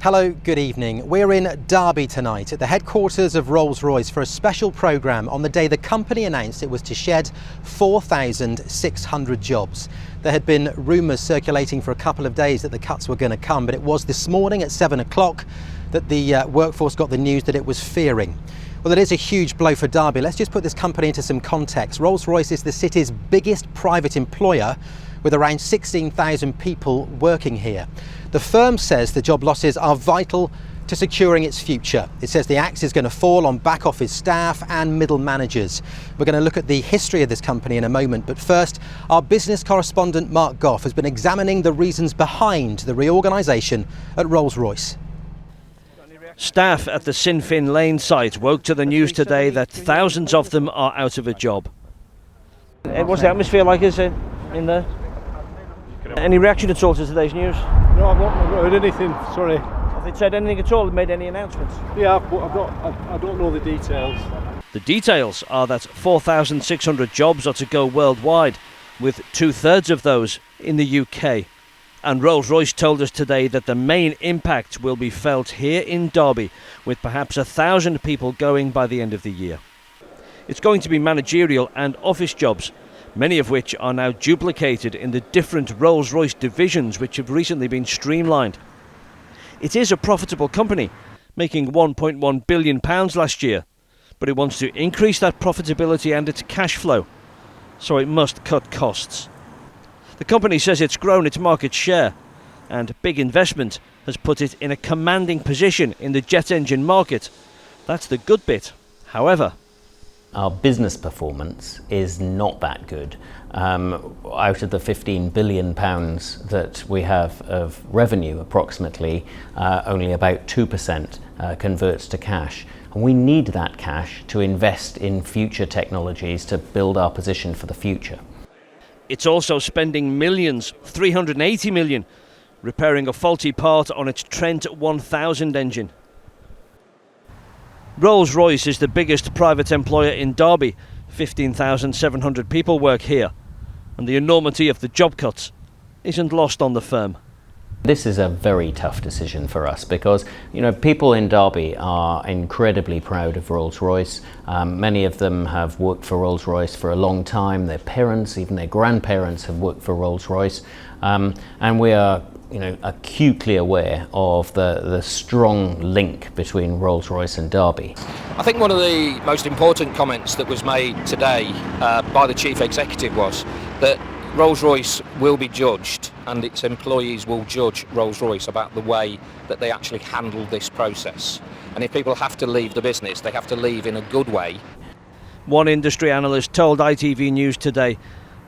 Hello, good evening. We're in Derby tonight at the headquarters of Rolls Royce for a special programme on the day the company announced it was to shed 4,600 jobs. There had been rumours circulating for a couple of days that the cuts were going to come, but it was this morning at 7 o'clock that the workforce got the news that it was fearing. Well, it is a huge blow for Derby. Let's just put this company into some context. Rolls Royce is the city's biggest private employer, with around 16,000 people working here. The firm says the job losses are vital to securing its future. It says the axe is going to fall on back office staff and middle managers. We're going to look at the history of this company in a moment, but first, our business correspondent Mark Goff has been examining the reasons behind the reorganisation at Rolls Royce. Staff at the Sinn Féin Lane site woke to the news today that thousands of them are out of a job. What's the atmosphere like in there? Any reaction at all to today's news? No, I've not heard anything, sorry. Have they said anything at all, made any announcements? Yeah, but I don't know the details. The details are that 4,600 jobs are to go worldwide, with 2/3 of those in the UK. And Rolls-Royce told us today that the main impact will be felt here in Derby, with perhaps 1,000 people going by the end of the year. It's going to be managerial and office jobs, many of which are now duplicated in the different Rolls-Royce divisions which have recently been streamlined. It is a profitable company, making £1.1 billion last year, but it wants to increase that profitability and its cash flow, so it must cut costs. The company says it's grown its market share, and big investment has put it in a commanding position in the jet engine market. That's the good bit. However, our business performance is not that good. Out of the £15 billion that we have of revenue, approximately, only about 2% converts to cash. And we need that cash to invest in future technologies to build our position for the future. It's also spending millions, 380 million, repairing a faulty part on its Trent 1000 engine. Rolls-Royce is the biggest private employer in Derby. 15,700 people work here, and the enormity of the job cuts isn't lost on the firm. This is a very tough decision for us because, people in Derby are incredibly proud of Rolls-Royce. Many of them have worked for Rolls-Royce for a long time. Their parents, even their grandparents, have worked for Rolls-Royce, and we are acutely aware of the strong link between Rolls-Royce and Derby. I think one of the most important comments that was made today by the Chief Executive was that Rolls-Royce will be judged, and its employees will judge Rolls-Royce about the way that they actually handle this process. And if people have to leave the business, they have to leave in a good way. One industry analyst told ITV News today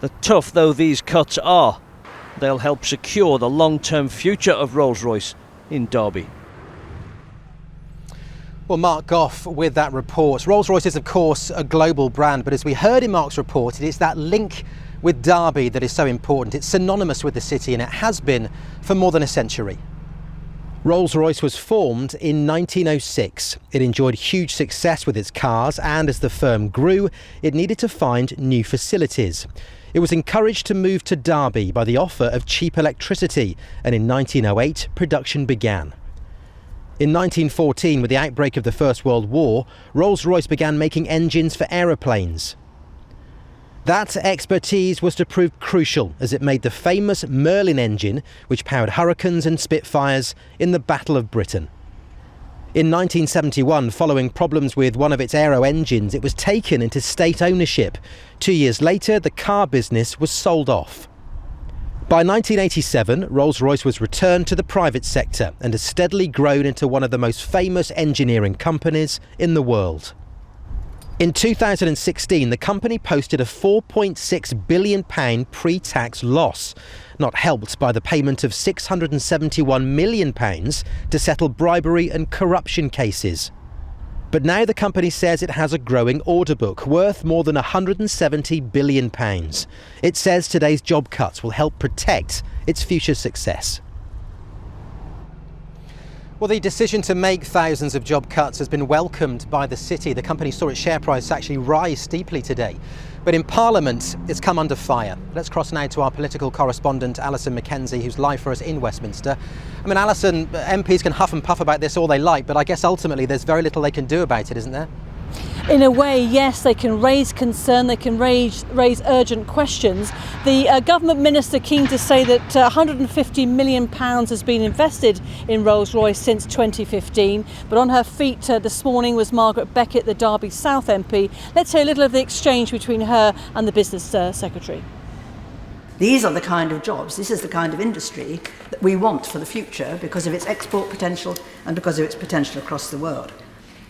that tough though these cuts are, they'll help secure the long-term future of Rolls-Royce in Derby. Well, Mark Goff with that report. Rolls-Royce is, of course, a global brand, but as we heard in Mark's report, it is that link with Derby that is so important. It's synonymous with the city, and it has been for more than a century. Rolls-Royce was formed in 1906. It enjoyed huge success with its cars, and as the firm grew, it needed to find new facilities. It was encouraged to move to Derby by the offer of cheap electricity, and in 1908, production began. In 1914, with the outbreak of the First World War, Rolls-Royce began making engines for aeroplanes. That expertise was to prove crucial as it made the famous Merlin engine, which powered Hurricanes and Spitfires in the Battle of Britain. In 1971, following problems with one of its aero engines, it was taken into state ownership. 2 years later, the car business was sold off. By 1987, Rolls-Royce was returned to the private sector and has steadily grown into one of the most famous engineering companies in the world. In 2016, the company posted a £4.6 billion pre-tax loss, not helped by the payment of £671 million to settle bribery and corruption cases. But now the company says it has a growing order book worth more than £170 billion. It says today's job cuts will help protect its future success. Well, the decision to make thousands of job cuts has been welcomed by the city. The company saw its share price actually rise steeply today. But in Parliament, it's come under fire. Let's cross now to our political correspondent, Alison Mackenzie, who's live for us in Westminster. I mean, Alison, MPs can huff and puff about this all they like, but I guess ultimately there's very little they can do about it, isn't there? In a way, yes, they can raise concern, they can raise urgent questions. The government minister keen to say that £150 million has been invested in Rolls Royce since 2015. But on her feet this morning was Margaret Beckett, the Derby South MP. Let's hear a little of the exchange between her and the business secretary. These are the kind of jobs, this is the kind of industry that we want for the future because of its export potential and because of its potential across the world.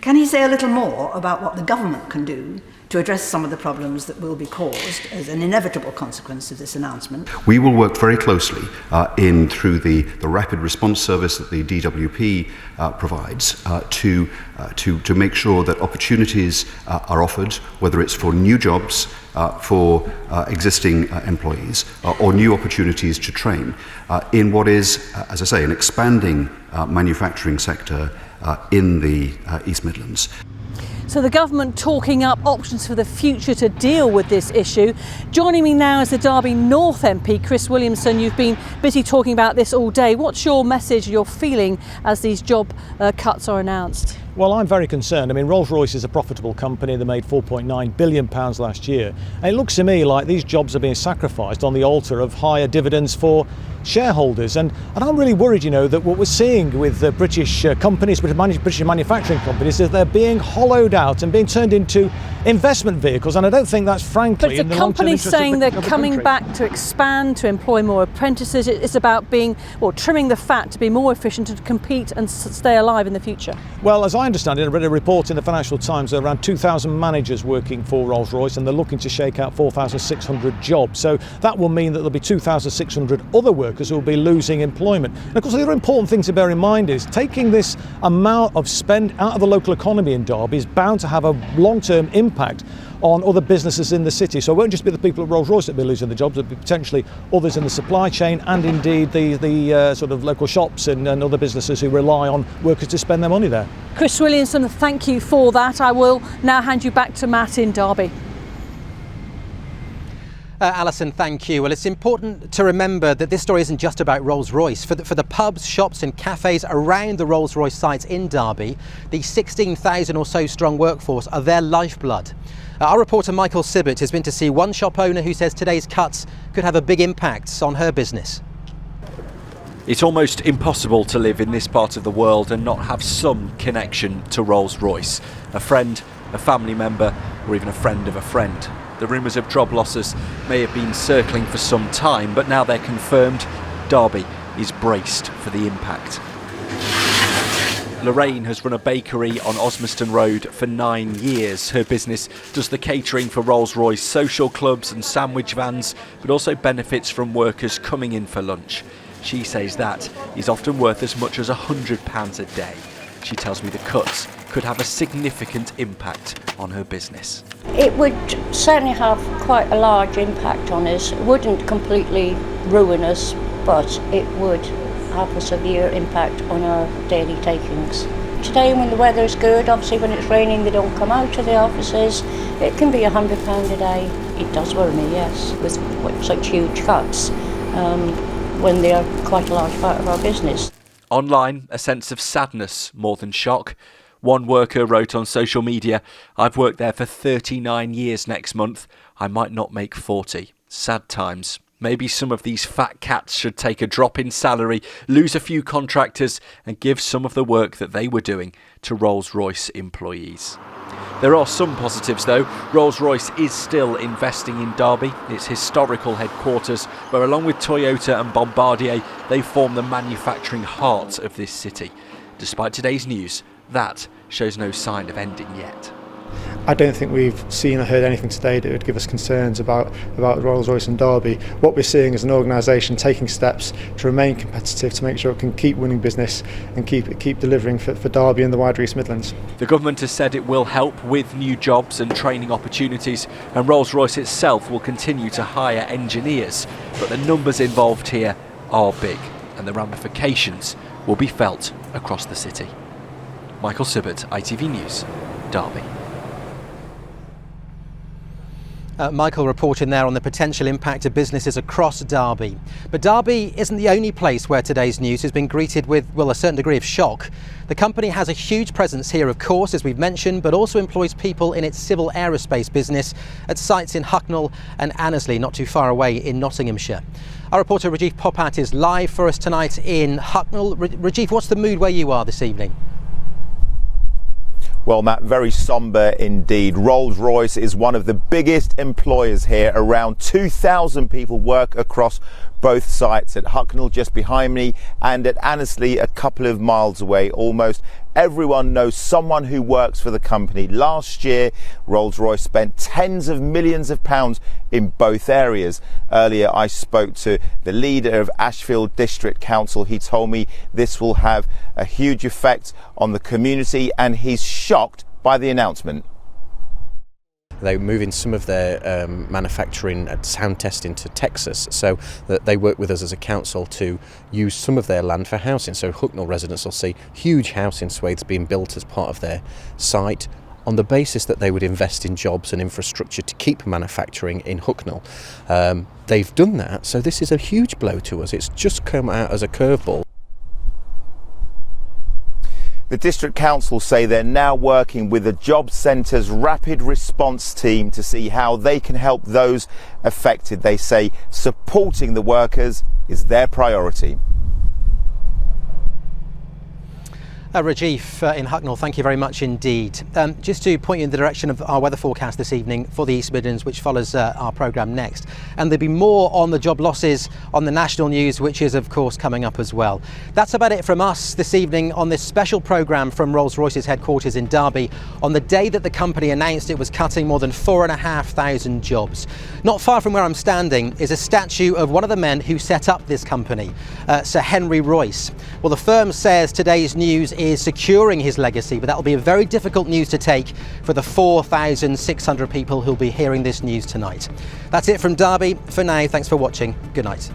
Can he say a little more about what the government can do to address some of the problems that will be caused as an inevitable consequence of this announcement? We will work very closely through the rapid response service that the DWP provides to make sure that opportunities are offered, whether it's for new jobs, for existing employees, or new opportunities to train in what is, as I say, an expanding manufacturing sector in the East Midlands. So the government talking up options for the future to deal with this issue. Joining me now is the Derby North MP, Chris Williamson. You've been busy talking about this all day. What's your message, your feeling as these job cuts are announced? Well, I'm very concerned. I mean, Rolls Royce is a profitable company. They made £4.9 billion last year. And it looks to me like these jobs are being sacrificed on the altar of higher dividends for shareholders. And I'm really worried, that what we're seeing with British companies, British manufacturing companies, is they're being hollowed out and being turned into investment vehicles. And I don't think that's frankly in the long-term interest of the country. But the company's saying they're coming back to expand, to employ more apprentices. It's about trimming the fat to be more efficient and to compete and stay alive in the future. Well, as I understand it, I read a report in the Financial Times, there are around 2,000 managers working for Rolls Royce and they're looking to shake out 4,600 jobs. So that will mean that there'll be 2,600 other workers who will be losing employment. And of course, the other important thing to bear in mind is taking this amount of spend out of the local economy in Derby is bound to have a long-term impact on other businesses in the city. So it won't just be the people at Rolls Royce that will be losing the jobs, it'll be potentially others in the supply chain and indeed the sort of local shops and other businesses who rely on workers to spend their money there. Chris Williamson, thank you for that. I will now hand you back to Matt in Derby. Alison, thank you. Well, it's important to remember that this story isn't just about Rolls Royce. For the pubs, shops and cafes around the Rolls Royce sites in Derby, the 16,000 or so strong workforce are their lifeblood. Our reporter Michael Sibbett has been to see one shop owner who says today's cuts could have a big impact on her business. It's almost impossible to live in this part of the world and not have some connection to Rolls Royce. A friend, a family member, or even a friend of a friend. The rumours of job losses may have been circling for some time, but now they're confirmed. Derby is braced for the impact. Lorraine has run a bakery on Osmaston Road for 9 years. Her business does the catering for Rolls Royce social clubs and sandwich vans, but also benefits from workers coming in for lunch. She says that is often worth as much as £100 a day. She tells me the cuts could have a significant impact on her business. It would certainly have quite a large impact on us. It wouldn't completely ruin us, but it would have a severe impact on our daily takings. Today when the weather's good, obviously when it's raining they don't come out to the offices. It can be £100 a day. It does worry me, yes, with such huge cuts when they are quite a large part of our business. Online, a sense of sadness more than shock. One worker wrote on social media, "I've worked there for 39 years next month. I might not make 40. Sad times. Maybe some of these fat cats should take a drop in salary, lose a few contractors and give some of the work that they were doing to Rolls-Royce employees." There are some positives though. Rolls-Royce is still investing in Derby, its historical headquarters, where along with Toyota and Bombardier, they form the manufacturing heart of this city. Despite today's news, that shows no sign of ending yet. I don't think we've seen or heard anything today that would give us concerns about Rolls Royce and Derby. What we're seeing is an organisation taking steps to remain competitive, to make sure it can keep winning business and keep delivering for Derby and the wider East Midlands. The government has said it will help with new jobs and training opportunities, and Rolls Royce itself will continue to hire engineers. But the numbers involved here are big, and the ramifications will be felt across the city. Michael Sibbert, ITV News, Derby. Michael reporting there on the potential impact of businesses across Derby. But Derby isn't the only place where today's news has been greeted with, well, a certain degree of shock. The company has a huge presence here, of course, as we've mentioned, but also employs people in its civil aerospace business at sites in Hucknall and Annesley, not too far away in Nottinghamshire. Our reporter Rajiv Popat is live for us tonight in Hucknall. Rajiv, what's the mood where you are this evening? Well, Matt, very sombre indeed. Rolls Royce is one of the biggest employers here. Around 2,000 people work across both sites, at Hucknall just behind me and at Annesley a couple of miles away. Almost everyone knows someone who works for the company. Last year, Rolls Royce spent tens of millions of pounds in both areas. Earlier, I spoke to the leader of Ashfield District Council. He told me this will have a huge effect on the community, and he's shocked by the announcement. They're moving some of their manufacturing and sound testing to Texas, so that they work with us as a council to use some of their land for housing. So Hucknall residents will see huge housing swathes being built as part of their site, on the basis that they would invest in jobs and infrastructure to keep manufacturing in Hucknall. They've done that, so this is a huge blow to us. It's just come out as a curveball. The District Council say they're now working with the Job Centre's rapid response team to see how they can help those affected. They say supporting the workers is their priority. Rajiv in Hucknall, thank you very much indeed. Just to point you in the direction of our weather forecast this evening for the East Midlands, which follows our programme next. And there'll be more on the job losses on the national news, which is of course coming up as well. That's about it from us this evening on this special programme from Rolls Royce's headquarters in Derby on the day that the company announced it was cutting more than 4,500 jobs. Not far from where I'm standing is a statue of one of the men who set up this company, Sir Henry Royce. Well, the firm says today's news is securing his legacy, but that will be a very difficult news to take for the 4,600 people who'll be hearing this news tonight. That's it from Derby for now. Thanks for watching. Good night.